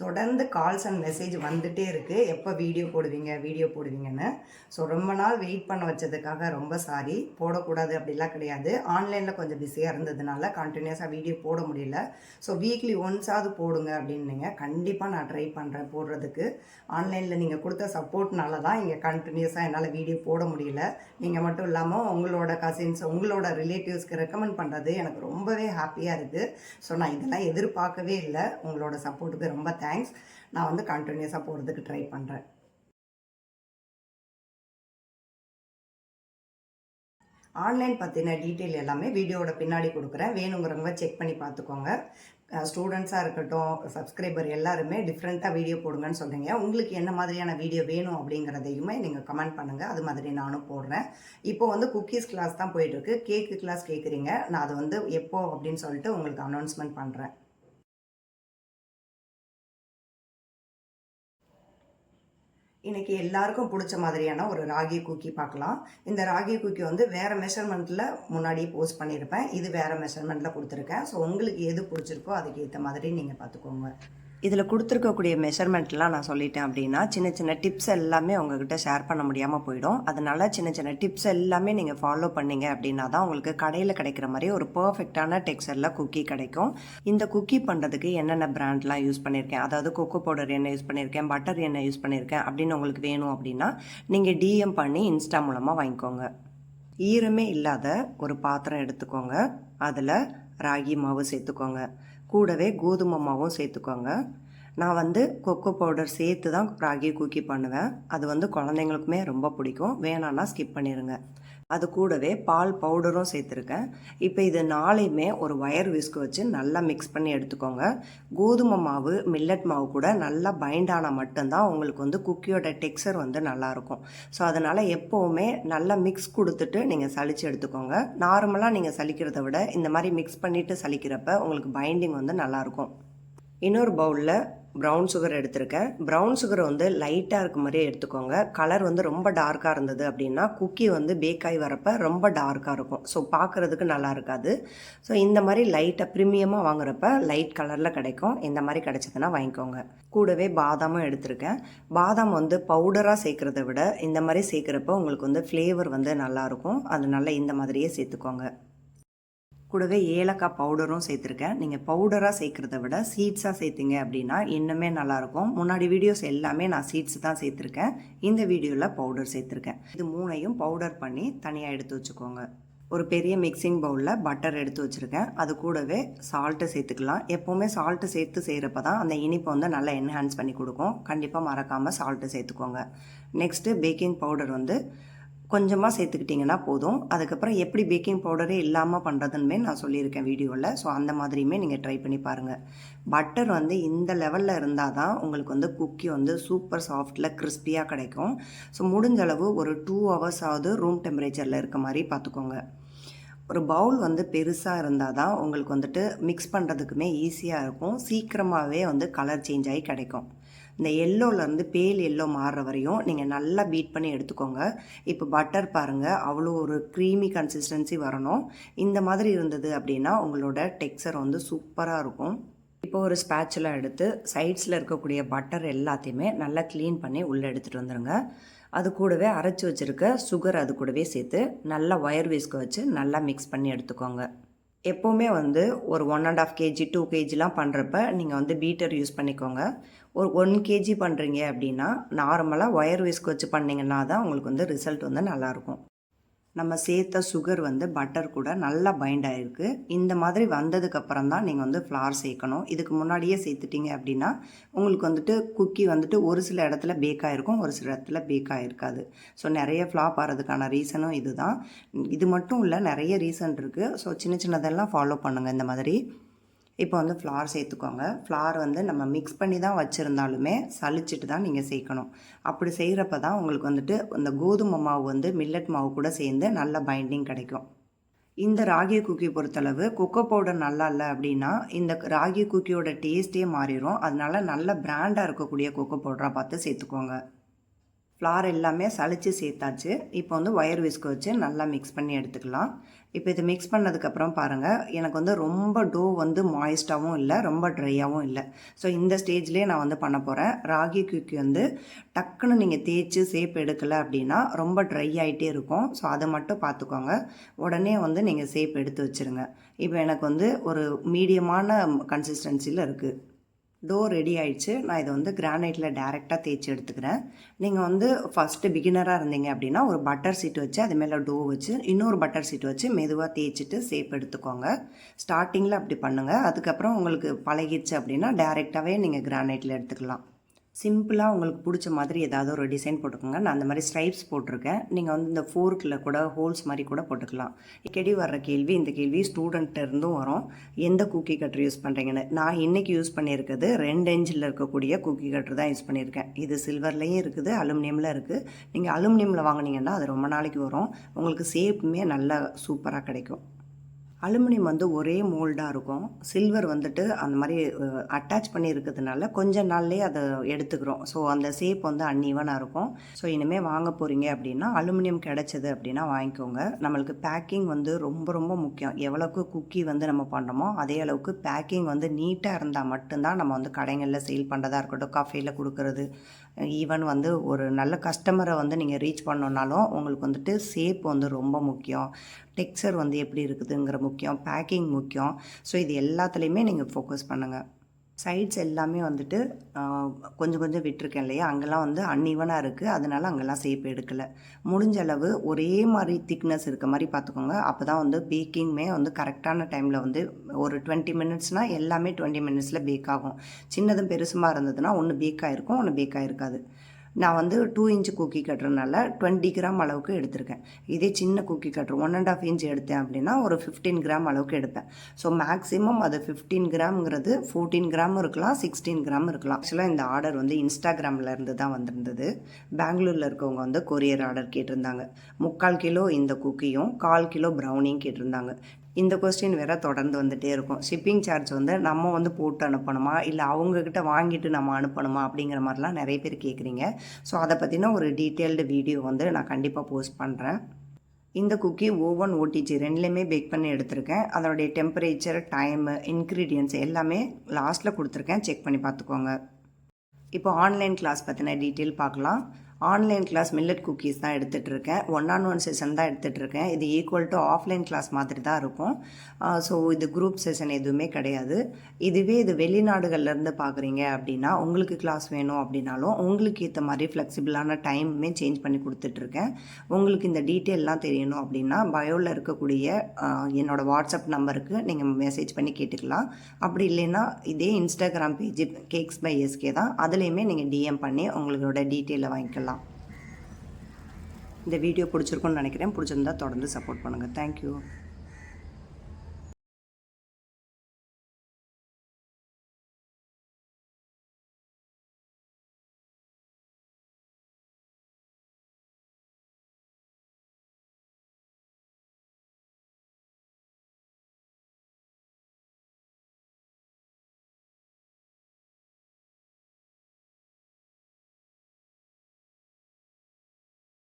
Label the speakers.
Speaker 1: தொடர்ந்து calls and message வந்துட்டே இருக்குது, எப்போ வீடியோ போடுவீங்கன்னு. ஸோ ரொம்ப நாள் வெயிட் பண்ண வச்சதுக்காக ரொம்ப சாரி. போடக்கூடாது அப்படிலாம் கிடையாது. ஆன்லைனில் கொஞ்சம் பிஸியாக இருந்ததுனால கண்டினியூஸாக வீடியோ போட முடியல. ஸோ வீக்லி ஒன்ஸாவது போடுங்க அப்படின்னீங்க. கண்டிப்பாக நான் ட்ரை பண்ணுறேன் போடுறதுக்கு. ஆன்லைனில் நீங்கள் கொடுத்த சப்போர்ட்னால தான் இங்கே கண்டினியூஸாக என்னால் வீடியோ போட முடியல. நீங்கள் மட்டும் இல்லாமல் உங்களோட கசின்ஸ், உங்களோட ரிலேட்டிவ்ஸ்க்கு ரெக்கமெண்ட் பண்ணுறது எனக்கு ரொம்பவே ஹாப்பியாக இருக்குது. ஸோ நான் இதெல்லாம் எதிர்பார்க்கவே இல்லை. உங்களோட சப்போர்ட்டுக்கு ரொம்ப தேங்க்ஸ். நான் வந்து கண்டினியூஸாக போகிறதுக்கு ட்ரை பண்ணுறேன். ஆன்லைன் பற்றின டீட்டெயில் எல்லாமே வீடியோவோட பின்னாடி கொடுக்குறேன். வேணுங்கிறவங்க செக் பண்ணி பார்த்துக்கோங்க. ஸ்டூடெண்ட்ஸாக இருக்கட்டும், சப்ஸ்கிரைபர் எல்லாருமே டிஃப்ரெண்ட்டாக வீடியோ போடுங்கன்னு சொல்கிறீங்க. உங்களுக்கு என்ன மாதிரியான வீடியோ வேணும் அப்படிங்கிறதையுமே நீங்கள் கமெண்ட் பண்ணுங்கள். அது மாதிரி நானும் போடுறேன். இப்போ வந்து குக்கீஸ் கிளாஸ் தான் போயிட்டுருக்கு. கேக்கு கிளாஸ் கேட்குறீங்க. நான் அது வந்து எப்போ அப்படின்னு சொல்லிட்டு உங்களுக்கு அனௌன்ஸ்மெண்ட் பண்ணுறேன். இன்றைக்கி எல்லாருக்கும் பிடிச்ச மாதிரியான ஒரு ராகி குக்கி பார்க்கலாம். இந்த ராகி குக்கி வந்து வேறு மெஷர்மெண்ட்டில் முன்னாடியே போஸ்ட் பண்ணியிருப்பேன். இது வேறு மெஷர்மெண்ட்டில் கொடுத்துருக்கேன். ஸோ உங்களுக்கு எது பிடிச்சிருக்கோ அதுக்கு ஏற்ற மாதிரி நீங்கள் பார்த்துக்கோங்க. இதில் கொடுத்துருக்கக்கூடிய மெஷர்மெண்ட்லாம் நான் சொல்லிட்டேன் அப்படின்னா சின்ன சின்ன டிப்ஸ் எல்லாமே உங்ககிட்ட ஷேர் பண்ண முடியாமல் போயிடும். அதனால் சின்ன சின்ன டிப்ஸ் எல்லாமே நீங்கள் ஃபாலோ பண்ணீங்க அப்படின்னா தான் உங்களுக்கு கடையில் கிடைக்கிற மாதிரி ஒரு பர்ஃபெக்டான டெக்ஸ்சரில் குக்கி கிடைக்கும். இந்த குக்கி பண்ணுறதுக்கு என்னென்ன பிராண்ட்லாம் யூஸ் பண்ணியிருக்கேன், அதாவது கொக்கோ பவுடர் என்ன யூஸ் பண்ணியிருக்கேன், பட்டர் என்ன யூஸ் பண்ணியிருக்கேன் அப்படின்னு உங்களுக்கு வேணும் அப்படின்னா நீங்கள் டிஎம் பண்ணி இன்ஸ்டா மூலமாக வாங்கிக்கோங்க. ஈரமே இல்லாத ஒரு பாத்திரம் எடுத்துக்கோங்க. அதில் ராகி மாவு சேர்த்துக்கோங்க. கூடவே கோதுமை மாவும் சேர்த்துக்கோங்க. நான் வந்து கொக்கோ பவுடர் சேர்த்து தான் ராகி குக்கி பண்ணுவேன். அது வந்து குழந்தைங்களுக்குமே ரொம்ப பிடிக்கும். வேணான்னா ஸ்கிப் பண்ணிடுங்க. அது கூடவே பால் பவுடரும் சேர்த்துருக்கேன். இப்போ இது நாளையுமே ஒரு வயர் விஸ்க் வச்சு நல்லா மிக்ஸ் பண்ணி எடுத்துக்கோங்க. கோதுமை மாவு, மில்லட் மாவு கூட நல்லா பைண்ட் ஆனால் மட்டும்தான் உங்களுக்கு வந்து குக்கியோட டெக்ஸ்சர் வந்து நல்லாயிருக்கும். ஸோ அதனால் எப்போவுமே நல்லா மிக்ஸ் கொடுத்துட்டு நீங்கள் சலித்து எடுத்துக்கோங்க. நார்மலாக நீங்கள் சலிக்கிறத விட இந்த மாதிரி மிக்ஸ் பண்ணிவிட்டு சலிக்கிறப்ப உங்களுக்கு பைண்டிங் வந்து நல்லாயிருக்கும். இன்னொரு பவுலில் ப்ரௌன் சுகர் எடுத்திருக்கேன். ப்ரௌன் சுகர் வந்து லைட்டாக இருக்க மாதிரியே எடுத்துக்கோங்க. கலர் வந்து ரொம்ப டார்க்காக இருந்தது அப்படின்னா குக்கி வந்து பேக்காகி வரப்போ ரொம்ப டார்க்காக இருக்கும். ஸோ பார்க்குறதுக்கு நல்லா இருக்காது. ஸோ இந்த மாதிரி லைட்டாக ப்ரீமியமாக வாங்குறப்ப லைட் கலரில் கிடைக்கும். இந்த மாதிரி கிடைச்சதுன்னா வாங்கிக்கோங்க. கூடவே பாதாமும் எடுத்திருக்கேன். பாதாம் வந்து பவுடராக சேர்க்குறத விட இந்த மாதிரி சேர்க்குறப்ப உங்களுக்கு வந்து ஃப்ளேவர் வந்து நல்லாயிருக்கும். அதனால இந்த மாதிரியே சேர்த்துக்கோங்க. கூடவே ஏலக்காய் பவுடரும் சேர்த்துருக்கேன். நீங்கள் பவுடராக சேர்க்குறத விட சீட்ஸாக சேர்த்திங்க அப்படின்னா இன்னுமே நல்லாயிருக்கும். முன்னாடி வீடியோஸ் எல்லாமே நான் சீட்ஸ் தான் சேர்த்துருக்கேன். இந்த வீடியோவில் பவுடர் சேர்த்துருக்கேன். இது மூணையும் பவுடர் பண்ணி தனியாக எடுத்து வச்சுக்கோங்க. ஒரு பெரிய மிக்சிங் பவுலில் பட்டர் எடுத்து வச்சுருக்கேன். அது கூடவே சால்ட்டு சேர்த்துக்கலாம். எப்போவுமே சால்ட்டு சேர்த்து செய்கிறப்ப தான் அந்த இனிப்பை வந்து நல்லா என்ஹான்ஸ் பண்ணி கொடுக்கும். கண்டிப்பாக மறக்காமல் சால்ட்டு சேர்த்துக்கோங்க. நெக்ஸ்ட்டு பேக்கிங் பவுடர் வந்து கொஞ்சமாக சேர்த்துக்கிட்டிங்கன்னா போதும். அதுக்கப்புறம் எப்படி பேக்கிங் பவுடரே இல்லாமல் பண்ணுறதுன்னு நான் சொல்லியிருக்கேன் வீடியோவில். ஸோ அந்த மாதிரியுமே நீங்கள் ட்ரை பண்ணி பாருங்கள். பட்டர் வந்து இந்த லெவலில் இருந்தால் தான் உங்களுக்கு வந்து குக்கி வந்து சூப்பர் சாஃப்டில் கிறிஸ்பியாக கிடைக்கும். ஸோ முடிஞ்சளவு ஒரு 2 ஹவர்ஸாவது ரூம் டெம்பரேச்சரில் இருக்க மாதிரி பார்த்துக்கோங்க. ஒரு பவுல் வந்து பெருசாக இருந்தால் தான் உங்களுக்கு வந்துட்டு மிக்ஸ் பண்ணுறதுக்குமே ஈஸியாக இருக்கும். சீக்கிரமாகவே வந்து கலர் சேஞ்ச் ஆகி கிடைக்கும். இந்த எல்லோலேருந்து பேல் எல்லோ மாறுற வரையும் நீங்கள் நல்லா பீட் பண்ணி எடுத்துக்கோங்க. இப்போ பட்டர் பாருங்கள், அவ்வளோ ஒரு க்ரீமி கன்சிஸ்டன்சி வரணும். இந்த மாதிரி இருந்தது அப்படின்னா உங்களோட டெக்ஸ்சர் வந்து சூப்பராக இருக்கும். இப்போ ஒரு ஸ்பேட்சுலா எடுத்து சைட்ஸில் இருக்கக்கூடிய பட்டர் எல்லாத்தையுமே நல்லா க்ளீன் பண்ணி உள்ளே எடுத்துகிட்டு வந்துடுங்க. அது கூடவே அரைச்சி வச்சுருக்க சுகர் அது கூடவே சேர்த்து நல்லா ஒயர் விஸ்க் வச்சு நல்லா மிக்ஸ் பண்ணி எடுத்துக்கோங்க. எப்போவுமே வந்து ஒரு 1.5 kg 2 kgலாம் பண்ணுறப்ப நீங்கள் வந்து பீட்டர் யூஸ் பண்ணிக்கோங்க. ஒரு 1 kg பண்ணுறீங்க அப்படின்னா நார்மலாக ஒயர் விஸ்க் வச்சு பண்ணிங்கன்னா தான் உங்களுக்கு வந்து ரிசல்ட் வந்து நல்லாயிருக்கும். நம்ம சேர்த்த சுகர் வந்து பட்டர் கூட நல்லா பைண்ட் ஆகிருக்கு. இந்த மாதிரி வந்ததுக்கப்புறம் தான் நீங்கள் வந்து ஃப்ளார் சேர்க்கணும். இதுக்கு முன்னாடியே சேர்த்துட்டிங்க அப்படின்னா உங்களுக்கு வந்துட்டு குக்கி வந்துட்டு ஒரு சில இடத்துல பேக் ஆகிருக்கும், ஒரு சில இடத்துல பேக் ஆகிருக்காது. ஸோ நிறைய ஃப்ளாப் ஆகிறதுக்கான ரீசனும் இது தான். இது மட்டும் இல்லை, நிறைய ரீசன் இருக்குது. ஸோ சின்ன சின்னதெல்லாம் ஃபாலோ பண்ணுங்கள் இந்த மாதிரி. இப்போ வந்து ஃப்ளார் சேர்த்துக்கோங்க. ஃப்ளார் வந்து நம்ம மிக்ஸ் பண்ணி தான் வச்சுருந்தாலுமே சலிச்சிட்டு தான் நீங்கள் சேர்க்கணும். அப்படி செய்கிறப்ப தான் உங்களுக்கு வந்துட்டு இந்த கோதுமை மாவு வந்து மில்லட் மாவு கூட சேர்ந்து நல்ல பைண்டிங் கிடைக்கும். இந்த ராகி குக்கி பொறுத்தளவு கொக்கோ பவுடர் நல்லா இல்லை அப்படின்னா இந்த ராகி குக்கியோட டேஸ்ட்டே மாறிடும். அதனால நல்ல பிராண்டாக இருக்கக்கூடிய கொக்கோ பவுடராக பார்த்து சேர்த்துக்கோங்க. ஃப்ளார் எல்லாமே சலிச்சு சேர்த்தாச்சு. இப்போ வந்து ஒயர் விஸ்க் வச்சு நல்லா மிக்ஸ் பண்ணி எடுத்துக்கலாம். இப்போ இது மிக்ஸ் பண்ணதுக்கப்புறம் பாருங்கள், எனக்கு வந்து ரொம்ப டோ வந்து மாய்ஸ்டாகவும் இல்லை, ரொம்ப ட்ரையாகவும் இல்லை. ஸோ இந்த ஸ்டேஜ்லேயே நான் வந்து பண்ண போகிறேன். ராகி குக்கி வந்து டக்குன்னு நீங்கள் தேய்ச்சி சேப் எடுக்கலை அப்படின்னா ரொம்ப ட்ரை ஆகிட்டே இருக்கும். ஸோ அதை மட்டும் பார்த்துக்கோங்க. உடனே வந்து நீங்கள் சேப் எடுத்து வச்சுருங்க. இப்போ எனக்கு வந்து ஒரு மீடியமான கன்சிஸ்டன்சியில் இருக்குது. டோ ரெடி ஆயிடுச்சு. நான் இதை வந்து கிரானைட்டில் டேரெக்டாக தேய்ச்சி எடுத்துக்கிறேன். நீங்கள் வந்து ஃபஸ்ட்டு பிகினராக இருந்தீங்க அப்படின்னா ஒரு பட்டர் சீட் வச்சு அது மேலே டோ வச்சு இன்னொரு பட்டர் சீட் வச்சு மெதுவாக தேய்ச்சிட்டு சேப் எடுத்துக்கோங்க. ஸ்டார்டிங்கில் அப்படி பண்ணுங்கள். அதுக்கப்புறம் உங்களுக்கு பழகிடுச்சு அப்படின்னா டேரெக்டாகவே நீங்கள் கிரானைட்டில் எடுத்துக்கலாம். சிம்பிளாக உங்களுக்கு பிடிச்ச மாதிரி ஏதாவது ஒரு டிசைன் போட்டுக்கோங்க. நான் அந்த மாதிரி ஸ்ட்ரைப்ஸ் போட்டிருக்கேன். நீங்கள் வந்து இந்த ஃபோர்க்கில் கூட ஹோல்ஸ் மாதிரி கூட போட்டுக்கலாம். அடிக்கடி வர்ற கேள்வி, இந்த கேள்வி ஸ்டூடெண்ட்ட இருந்தும் வரும், எந்த குக்கி கட்டர் யூஸ் பண்ணுறீங்கன்னு. நான் இன்றைக்கி யூஸ் பண்ணியிருக்கிறது 2 இன்ச்சில் இருக்கக்கூடிய குக்கி கட்டர் தான் யூஸ் பண்ணியிருக்கேன். இது சில்வர்லேயும் இருக்குது, அலுமினியமில் இருக்குது. நீங்கள் அலுமினியமில் வாங்கினீங்கன்னா அது ரொம்ப நாளைக்கு வரும். உங்களுக்கு சேப்புமே நல்லா சூப்பராக கிடைக்கும். அலுமினியம் வந்து ஒரே மோல்டாக இருக்கும். சில்வர் வந்துட்டு அந்த மாதிரி அட்டாச் பண்ணி இருக்கிறதுனால கொஞ்ச நாள்லேயே அதை எடுத்துக்கிறோம். ஸோ அந்த சேப் வந்து அன்ஈவனாக இருக்கும். ஸோ இனிமேல் வாங்க போகிறீங்க அப்படின்னா அலுமினியம் கிடச்சிது அப்படின்னா வாங்கிக்கோங்க. நம்மளுக்கு பேக்கிங் வந்து ரொம்ப ரொம்ப முக்கியம். எவ்வளோக்கு குக்கி வந்து நம்ம பண்ணுறோமோ அதே அளவுக்கு பேக்கிங் வந்து நீட்டாக இருந்தால் மட்டும்தான் நம்ம வந்து கடைகளில் சேல் பண்ணுறதா இருக்கட்டும், கஃபேயில் கொடுக்கறது, ஈவன் வந்து ஒரு நல்ல கஸ்டமரை வந்து நீங்கள் ரீச் பண்ணோன்னாலும் உங்களுக்கு வந்துட்டு சேப் வந்து ரொம்ப முக்கியம். டெக்ஸ்சர் வந்து எப்படி இருக்குதுங்கிற முக்கியம், பேக்கிங் முக்கியம். ஸோ இது எல்லாத்துலேயுமே நீங்கள் ஃபோக்கஸ் பண்ணுங்கள். சைட்ஸ் எல்லாமே வந்துட்டு கொஞ்சம் கொஞ்சம் விட்டுருக்கேன் இல்லையா, அங்கெல்லாம் வந்து அன்ஈவனாக இருக்குது. அதனால் அங்கெல்லாம் சேப் எடுக்கலை. முடிஞ்ச அளவு ஒரே மாதிரி திக்னஸ் இருக்க மாதிரி பார்த்துக்கோங்க. அப்போ தான் வந்து பேக்கிங்குமே வந்து கரெக்டான டைமில் வந்து ஒரு 20 மினிட்ஸ்னால் எல்லாமே 20 மினிட்ஸில் பேக் ஆகும். சின்னதும் பெருசுமாக இருந்ததுன்னா ஒன்று பேக் ஆகிருக்கும், ஒன்று பேக் ஆகிருக்காது. நான் வந்து 2 இன்ச் குக்கி கட்டுறதுனால 20 கிராம் அளவுக்கு எடுத்திருக்கேன். இதே சின்ன குக்கி கட்டுற 1.5 இன்ச் எடுத்தேன் அப்படின்னா ஒரு 15 கிராம் அளவுக்கு எடுப்பேன். ஸோ மேக்ஸிமம் அது 15 கிராம்ங்கிறது 14 கிராம் இருக்கலாம், 16 கிராம் இருக்கலாம். ஆக்சுவலாக இந்த ஆர்டர் வந்து இன்ஸ்டாகிராமில் இருந்து தான் வந்திருந்தது. பெங்களூரில் இருக்கவங்க வந்து கொரியர் ஆர்டர் கேட்டிருந்தாங்க. 3/4 கிலோ இந்த குக்கியும் 1/4 கிலோ ப்ரௌனியும் கேட்டிருந்தாங்க. இந்த கொஸ்டின் வேறு தொடர்ந்து வந்துகிட்டே இருக்கும். ஷிப்பிங் சார்ஜ் வந்து நம்ம வந்து போட்டு அனுப்பணுமா, இல்லை அவங்கக்கிட்ட வாங்கிட்டு நம்ம அனுப்பணுமா அப்படிங்கிற மாதிரிலாம் நிறைய பேர் கேட்குறீங்க. ஸோ அதை பற்றின ஒரு டீட்டெயில்டு வீடியோ வந்து நான் கண்டிப்பாக போஸ்ட் பண்ணுறேன். இந்த குக்கி ஓவன் ஓடிஜி 2லேயுமே பேக் பண்ணி எடுத்திருக்கேன். அதனுடைய டெம்பரேச்சர், டைமு, இன்க்ரீடியன்ட்ஸ் எல்லாமே லாஸ்ட்டில் கொடுத்துருக்கேன். செக் பண்ணி பார்த்துக்கோங்க. இப்போ ஆன்லைன் கிளாஸ் பற்றின டீட்டெயில் பார்க்கலாம். ஆன்லைன் கிளாஸ் மில்லட் குக்கீஸ் தான் எடுத்துகிட்டு இருக்கேன். 1-on-1 செஷன் தான் எடுத்துகிட்டு இருக்கேன். இது ஈக்குவல் டு ஆஃப்லைன் கிளாஸ் மாதிரி தான் இருக்கும். ஸோ இது குரூப் செஷன் எதுவுமே கிடையாது. இதுவே இது வெளிநாடுகள்லேருந்து பார்க்குறீங்க அப்படின்னா உங்களுக்கு கிளாஸ் வேணும் அப்படின்னாலும் உங்களுக்கு ஏற்ற மாதிரி ஃப்ளெக்சிபிளான டைமுமே சேஞ்ச் பண்ணி கொடுத்துட்ருக்கேன். உங்களுக்கு இந்த டீட்டெயிலெலாம் தெரியணும் அப்படின்னா பயோவில் இருக்கக்கூடிய என்னோடய வாட்ஸ்அப் நம்பருக்கு நீங்கள் மெசேஜ் பண்ணி கேட்டுக்கலாம். அப்படி இல்லைன்னா இதே Instagram page cakes by SK தான், அதுலேயுமே நீங்கள் டிஎம் பண்ணி உங்களோட டீட்டெயிலை வாங்கிக்கலாம். இந்த வீடியோ பிடிச்சிருக்குன்னு நினைக்கிறேன். பிடிச்சிருந்தா தொடர்ந்து சப்போர்ட் பண்ணுங்கள். தேங்க்யூ.